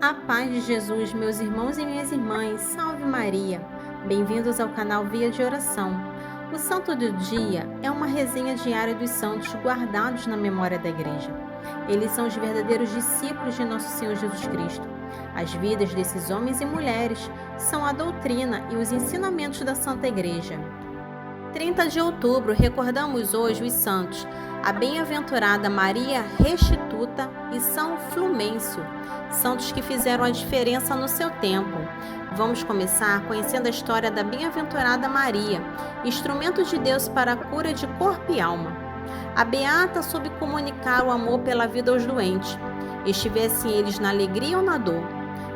A paz de Jesus, meus irmãos e minhas irmãs, salve Maria! Bem-vindos ao canal Via de Oração. O Santo do Dia é uma resenha diária dos santos guardados na memória da Igreja. Eles são os verdadeiros discípulos de Nosso Senhor Jesus Cristo. As vidas desses homens e mulheres são a doutrina e os ensinamentos da Santa Igreja. 30 de outubro, recordamos hoje os santos, a bem-aventurada Maria Restituta e São Flumêncio, santos que fizeram a diferença no seu tempo. Vamos começar conhecendo a história da bem-aventurada Maria, instrumento de Deus para a cura de corpo e alma. A beata soube comunicar o amor pela vida aos doentes, estivessem eles na alegria ou na dor.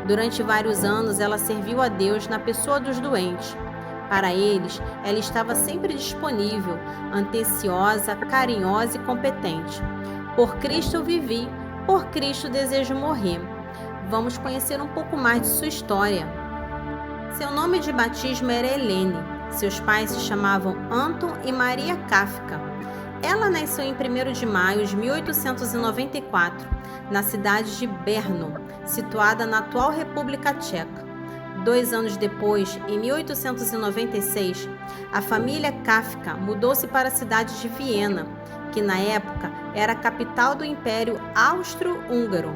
Durante vários anos, ela serviu a Deus na pessoa dos doentes. Para eles, ela estava sempre disponível, atenciosa, carinhosa e competente. Por Cristo eu vivi, por Cristo desejo morrer. Vamos conhecer um pouco mais de sua história. Seu nome de batismo era Helene. Seus pais se chamavam Anton e Maria Kafka. Ela nasceu em 1º de maio de 1894, na cidade de Brno, situada na atual República Tcheca. 2 anos depois, em 1896, a família Kafka mudou-se para a cidade de Viena, que na época era a capital do Império Austro-Húngaro.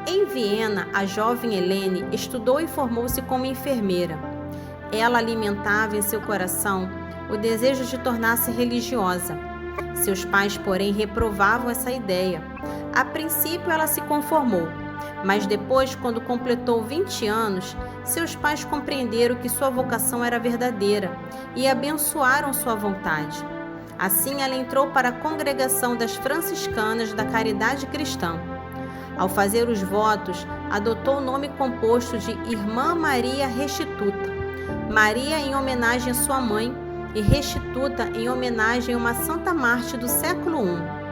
Em Viena, a jovem Helene estudou e formou-se como enfermeira. Ela alimentava em seu coração o desejo de tornar-se religiosa. Seus pais, porém, reprovavam essa ideia. A princípio, ela se conformou. Mas depois, quando completou 20 anos, seus pais compreenderam que sua vocação era verdadeira e abençoaram sua vontade. Assim, ela entrou para a congregação das franciscanas da Caridade Cristã. Ao fazer os votos, adotou o nome composto de Irmã Maria Restituta. Maria em homenagem à sua mãe e Restituta em homenagem a uma santa mártir do século I.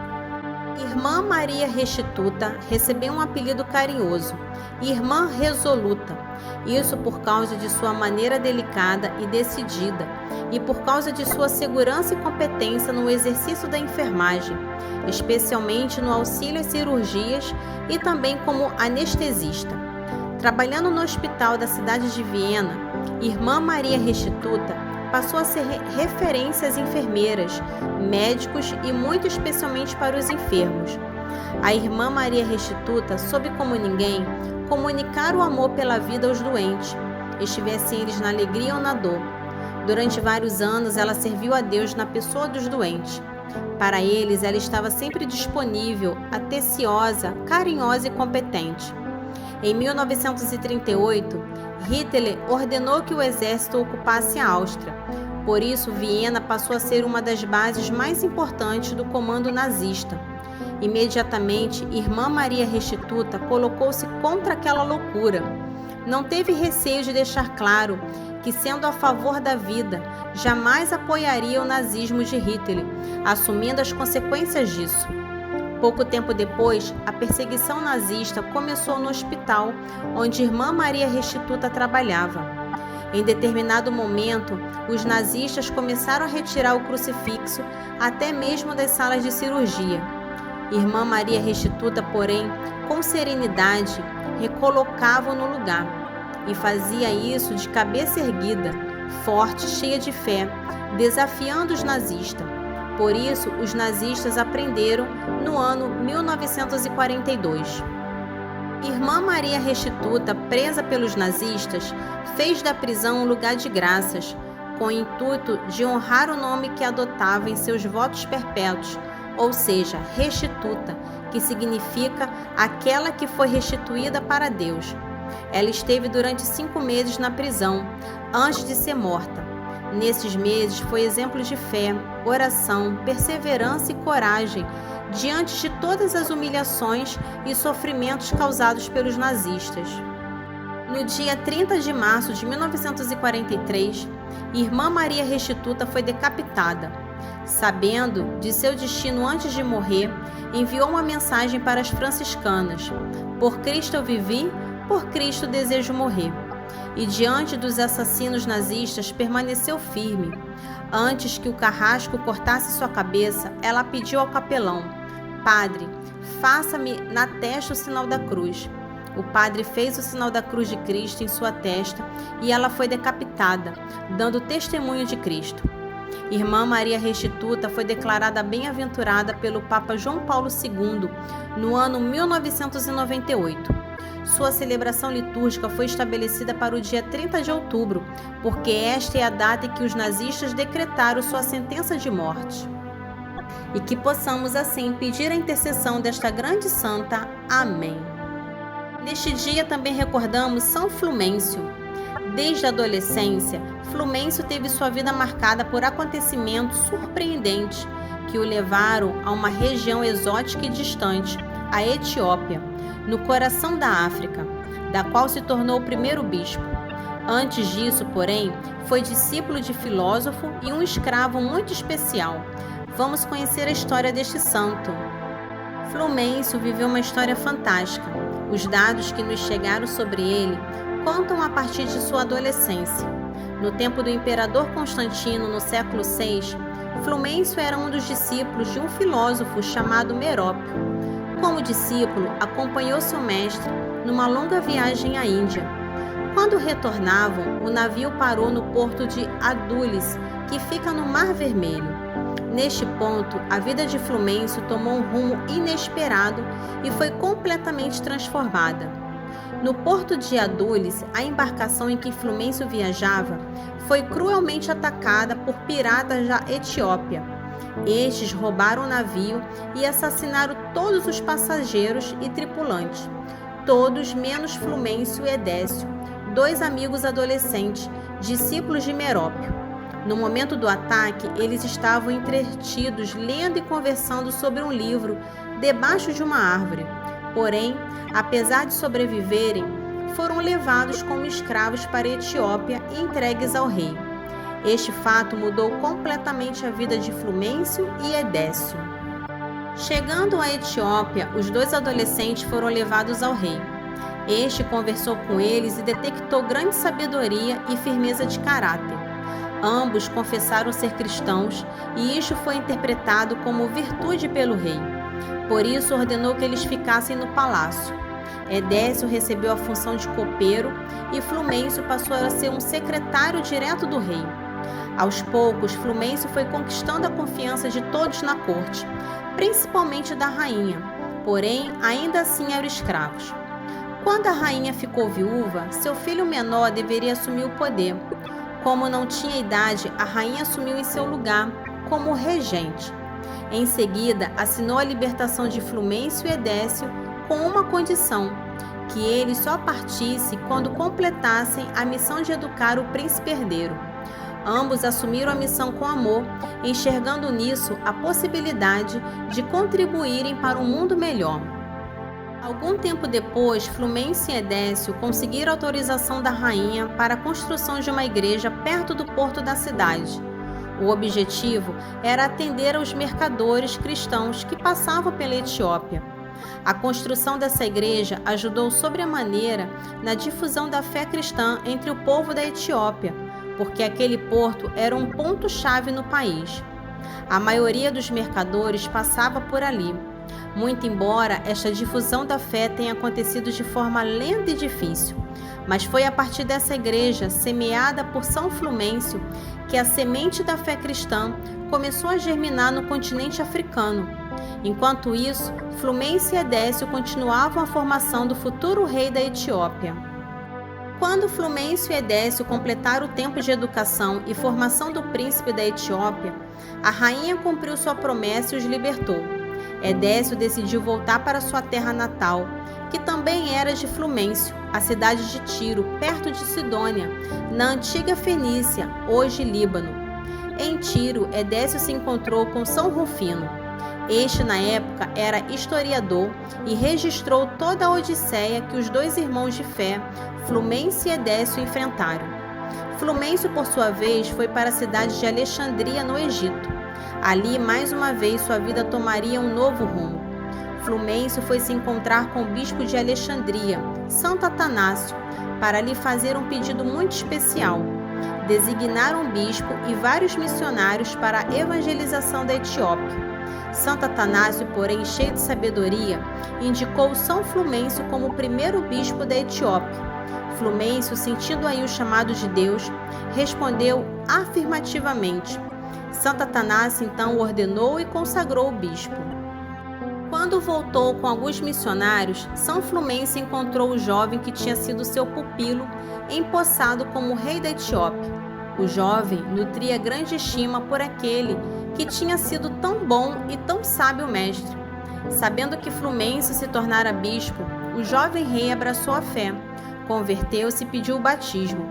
Irmã Maria Restituta recebeu um apelido carinhoso, Irmã Resoluta, isso por causa de sua maneira delicada e decidida e por causa de sua segurança e competência no exercício da enfermagem, especialmente no auxílio às cirurgias e também como anestesista. Trabalhando no hospital da cidade de Viena, Irmã Maria Restituta passou a ser referência às enfermeiras, médicos e muito especialmente para os enfermos. A Irmã Maria Restituta soube como ninguém comunicar o amor pela vida aos doentes, estivessem eles na alegria ou na dor. Durante vários anos ela serviu a Deus na pessoa dos doentes. Para eles ela estava sempre disponível, atenciosa, carinhosa e competente. Em 1938, Hitler ordenou que o exército ocupasse a Áustria. Por isso, Viena passou a ser uma das bases mais importantes do comando nazista. Imediatamente, Irmã Maria Restituta colocou-se contra aquela loucura. Não teve receio de deixar claro que, sendo a favor da vida, jamais apoiaria o nazismo de Hitler, assumindo as consequências disso. Pouco tempo depois, a perseguição nazista começou no hospital onde Irmã Maria Restituta trabalhava. Em determinado momento, os nazistas começaram a retirar o crucifixo até mesmo das salas de cirurgia. Irmã Maria Restituta, porém, com serenidade, recolocava-o no lugar e fazia isso de cabeça erguida, forte, cheia de fé, desafiando os nazistas. Por isso, os nazistas aprenderam no ano 1942. Irmã Maria Restituta, presa pelos nazistas, fez da prisão um lugar de graças, com o intuito de honrar o nome que adotava em seus votos perpétuos, ou seja, Restituta, que significa aquela que foi restituída para Deus. Ela esteve durante 5 meses na prisão, antes de ser morta. Nesses meses foi exemplo de fé, oração, perseverança e coragem diante de todas as humilhações e sofrimentos causados pelos nazistas. No dia 30 de março de 1943, Irmã Maria Restituta foi decapitada. Sabendo de seu destino antes de morrer, enviou uma mensagem para as franciscanas: Por Cristo eu vivi, por Cristo desejo morrer. E diante dos assassinos nazistas permaneceu firme. Antes que o carrasco cortasse sua cabeça, ela pediu ao capelão: Padre, faça-me na testa o sinal da cruz. o padre fez o sinal da cruz de Cristo em sua testa e ela foi decapitada, dando testemunho de Cristo. Irmã Maria Restituta foi declarada bem-aventurada pelo Papa João Paulo II no ano 1998. Sua celebração litúrgica foi estabelecida para o dia 30 de outubro, porque esta é a data em que os nazistas decretaram sua sentença de morte. E que possamos assim pedir a intercessão desta grande santa. Amém. Neste dia também recordamos São Flumêncio. Desde a adolescência, Flumêncio teve sua vida marcada por acontecimentos surpreendentes que o levaram a uma região exótica e distante, a Etiópia, no coração da África, da qual se tornou o primeiro bispo. Antes disso, porém, foi discípulo de filósofo e um escravo muito especial. Vamos conhecer a história deste santo. Flumêncio viveu uma história fantástica. Os dados que nos chegaram sobre ele contam a partir de sua adolescência. No tempo do imperador Constantino, no século VI, Flumêncio era um dos discípulos de um filósofo chamado Merópio. Como discípulo, acompanhou seu mestre numa longa viagem à Índia. Quando retornavam, o navio parou no porto de Adulis, que fica no Mar Vermelho. Neste ponto, a vida de Flumêncio tomou um rumo inesperado e foi completamente transformada. No porto de Adulis, a embarcação em que Flumêncio viajava foi cruelmente atacada por piratas da Etiópia. Estes roubaram o navio e assassinaram todos os passageiros e tripulantes, todos menos Flumêncio e Edécio, dois amigos adolescentes, discípulos de Merópio. No momento do ataque, eles estavam entretidos lendo e conversando sobre um livro debaixo de uma árvore. Porém, apesar de sobreviverem, foram levados como escravos para a Etiópia e entregues ao rei. Este fato mudou completamente a vida de Flumêncio e Edécio. Chegando à Etiópia, os dois adolescentes foram levados ao rei. Este conversou com eles e detectou grande sabedoria e firmeza de caráter. Ambos confessaram ser cristãos e isto foi interpretado como virtude pelo rei. Por isso ordenou que eles ficassem no palácio. Edécio recebeu a função de copeiro e Flumêncio passou a ser um secretário direto do rei. Aos poucos, Flumêncio foi conquistando a confiança de todos na corte, principalmente da rainha, porém ainda assim eram escravos. Quando a rainha ficou viúva, seu filho menor deveria assumir o poder. Como não tinha idade, a rainha assumiu em seu lugar, como regente. Em seguida, assinou a libertação de Flumêncio e Edécio com uma condição, que eles só partissem quando completassem a missão de educar o príncipe herdeiro. Ambos assumiram a missão com amor, enxergando nisso a possibilidade de contribuírem para um mundo melhor. Algum tempo depois, Flumêncio e Edécio conseguiram autorização da rainha para a construção de uma igreja perto do porto da cidade. O objetivo era atender aos mercadores cristãos que passavam pela Etiópia. A construção dessa igreja ajudou sobremaneira na difusão da fé cristã entre o povo da Etiópia, porque aquele porto era um ponto-chave no país. A maioria dos mercadores passava por ali. Muito embora esta difusão da fé tenha acontecido de forma lenta e difícil, mas foi a partir dessa igreja, semeada por São Flumêncio, que a semente da fé cristã começou a germinar no continente africano. Enquanto isso, Flumêncio e Edécio continuavam a formação do futuro rei da Etiópia. Quando Flumêncio e Edécio completaram o tempo de educação e formação do príncipe da Etiópia, a rainha cumpriu sua promessa e os libertou. Edécio decidiu voltar para sua terra natal, que também era de Flumêncio, a cidade de Tiro, perto de Sidônia, na antiga Fenícia, hoje Líbano. Em Tiro, Edécio se encontrou com São Rufino. Este, na época, era historiador e registrou toda a odisseia que os dois irmãos de fé, Flumêncio e Edécio, enfrentaram. Flumêncio, por sua vez, foi para a cidade de Alexandria, no Egito. Ali, mais uma vez, sua vida tomaria um novo rumo. Flumêncio foi se encontrar com o bispo de Alexandria, Santo Atanácio, para lhe fazer um pedido muito especial: designar um bispo e vários missionários para a evangelização da Etiópia. Santo Atanásio, porém, cheio de sabedoria, indicou São Flumêncio como o primeiro bispo da Etiópia. Flumêncio, sentindo aí o chamado de Deus, respondeu afirmativamente. Santo Atanásio então o ordenou e consagrou o bispo. Quando voltou com alguns missionários, São Flumêncio encontrou o jovem que tinha sido seu pupilo, empossado como rei da Etiópia. O jovem nutria grande estima por aquele que tinha sido tão bom e tão sábio mestre. Sabendo que Flumêncio se tornara bispo, o jovem rei abraçou a fé, converteu-se e pediu o batismo.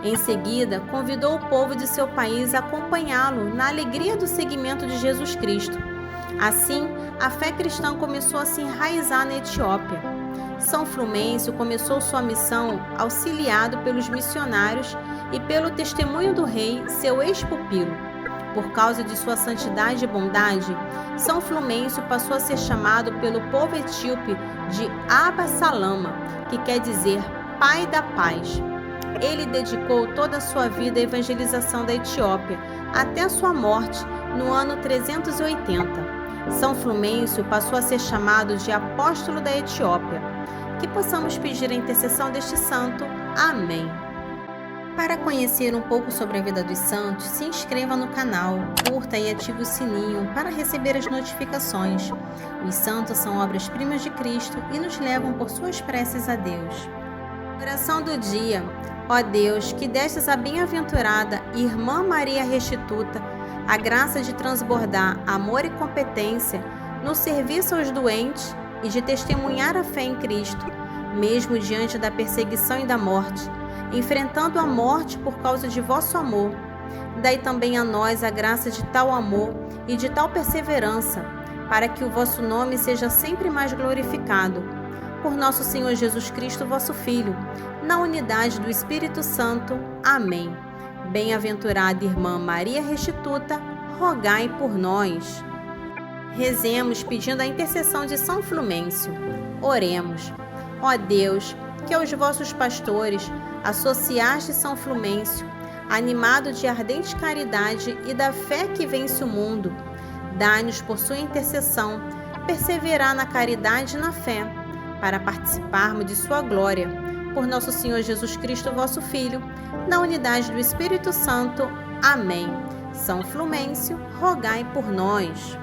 Em seguida, convidou o povo de seu país a acompanhá-lo na alegria do seguimento de Jesus Cristo. Assim, a fé cristã começou a se enraizar na Etiópia. São Flumêncio começou sua missão auxiliado pelos missionários e pelo testemunho do rei, seu ex-pupilo. Por causa de sua santidade e bondade, São Flumêncio passou a ser chamado pelo povo etíope de Abba Salama, que quer dizer Pai da Paz. Ele dedicou toda a sua vida à evangelização da Etiópia, até a sua morte no ano 380. São Flumêncio passou a ser chamado de Apóstolo da Etiópia. Que possamos pedir a intercessão deste santo. Amém. Para conhecer um pouco sobre a vida dos santos, se inscreva no canal, curta e ative o sininho para receber as notificações. Os santos são obras-primas de Cristo e nos levam por suas preces a Deus. Oração do dia. Ó Deus, que destes à bem-aventurada Irmã Maria Restituta a graça de transbordar amor e competência no serviço aos doentes e de testemunhar a fé em Cristo, mesmo diante da perseguição e da morte, enfrentando a morte por causa de vosso amor. Dai também a nós a graça de tal amor e de tal perseverança, para que o vosso nome seja sempre mais glorificado. Por nosso Senhor Jesus Cristo, vosso Filho, na unidade do Espírito Santo. Amém. Bem-aventurada Irmã Maria Restituta, rogai por nós. Rezemos pedindo a intercessão de São Flumêncio. Oremos. Ó Deus, que aos vossos pastores associaste São Flumêncio, animado de ardente caridade e da fé que vence o mundo, dai-nos por sua intercessão perseverar na caridade e na fé, para participarmos de sua glória. Por nosso Senhor Jesus Cristo, vosso Filho, na unidade do Espírito Santo. Amém. São Flumêncio, rogai por nós.